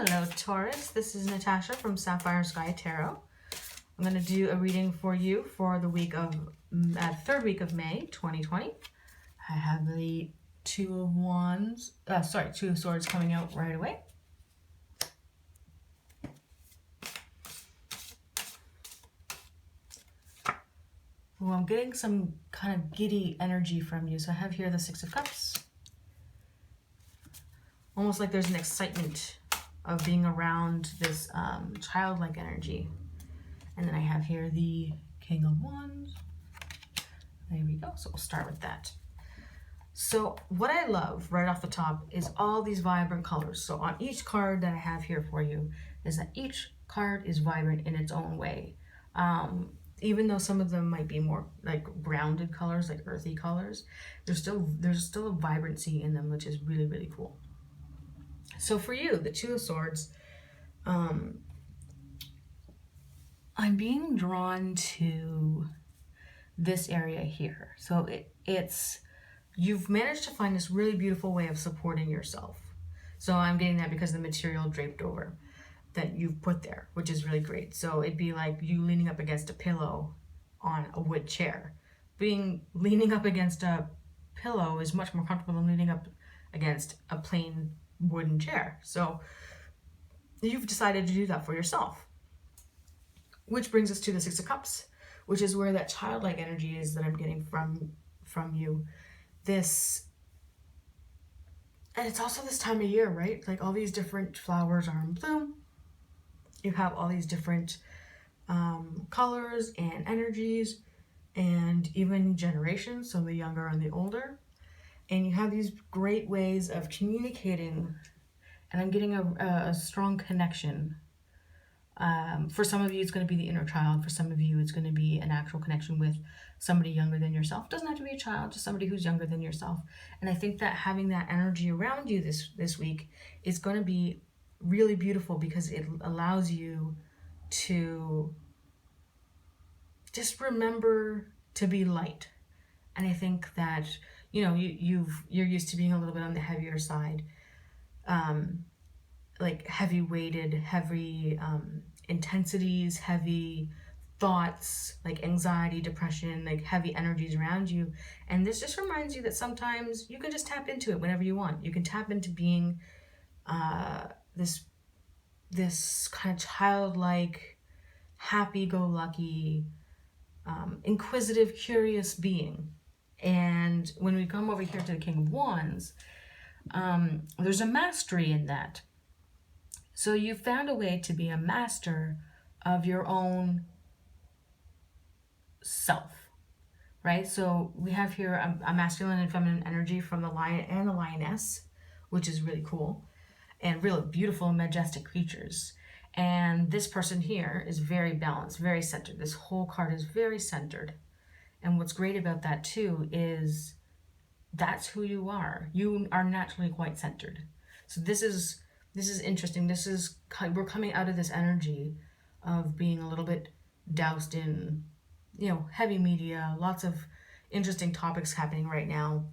Hello Taurus, this is Natasha from Sapphire Sky Tarot. I'm going to do a reading for you for the week of, third week of May 2020. I have the Two of Swords coming out right away. Well, I'm getting some kind of giddy energy from you. So I have here the Six of Cups. Almost like there's an excitement of being around this childlike energy. And then I have here the King of Wands. There we go. So we'll start with that. So what I love right off the top is all these vibrant colors. So on each card that I have here for you is that each card is vibrant in its own way. Even though some of them might be more like grounded colors, like earthy colors, there's still a vibrancy in them, which is really, really cool. So for you, the Two of Swords, I'm being drawn to this area here. So you've managed to find this really beautiful way of supporting yourself. So I'm getting that because of the material draped over that you've put there, which is really great. So it'd be like you leaning up against a pillow on a wood chair. Leaning up against a pillow is much more comfortable than leaning up against a plain wooden chair. So you've decided to do that for yourself. Which brings us to the Six of Cups, which is where that childlike energy is that I'm getting from you. And it's also this time of year, right? Like all these different flowers are in bloom. You have all these different colors and energies and even generations, so the younger and the older. And you have these great ways of communicating, and I'm getting a strong connection. For some of you, it's going to be the inner child. For some of you, it's going to be an actual connection with somebody younger than yourself. It doesn't have to be a child, just somebody who's younger than yourself. And I think that having that energy around you this week is going to be really beautiful because it allows you to just remember to be light. And I think that, you know, you're used to being a little bit on the heavier side, like heavy weighted, heavy intensities, heavy thoughts, like anxiety, depression, like heavy energies around you. And this just reminds you that sometimes you can just tap into it whenever you want. You can tap into being this kind of childlike, happy-go-lucky, inquisitive, curious being. And when we come over here to the King of Wands, there's a mastery in that. So you found a way to be a master of your own self, right? So we have here a masculine and feminine energy from the lion and the lioness, which is really cool, and really beautiful and majestic creatures. And this person here is very balanced, very centered. This whole card is very centered. And what's great about that too is that's who you are. You are naturally quite centered. So this is interesting. We're coming out of this energy of being a little bit doused in, you know, heavy media, lots of interesting topics happening right now,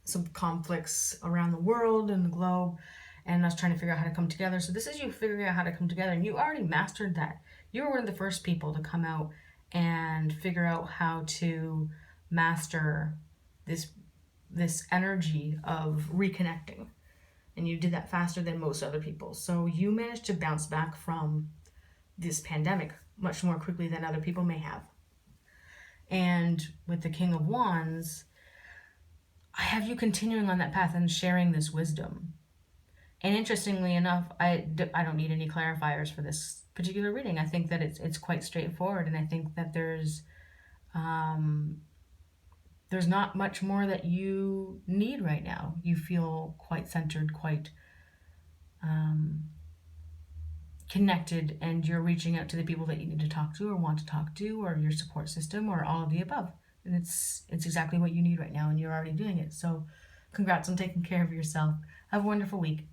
some conflicts around the world and the globe, and us trying to figure out how to come together. So this is you figuring out how to come together, and you already mastered that. You were one of the first people to come out and figure out how to master this energy of reconnecting. And you did that faster than most other people. So you managed to bounce back from this pandemic much more quickly than other people may have. And with the King of Wands, I have you continuing on that path and sharing this wisdom. And interestingly enough, I don't need any clarifiers for this particular reading. I think that it's quite straightforward, and I think that there's not much more that you need right now. You feel quite centered, quite connected, and you're reaching out to the people that you need to talk to or want to talk to, or your support system, or all of the above. And it's exactly what you need right now, and you're already doing it. So congrats on taking care of yourself. Have a wonderful week.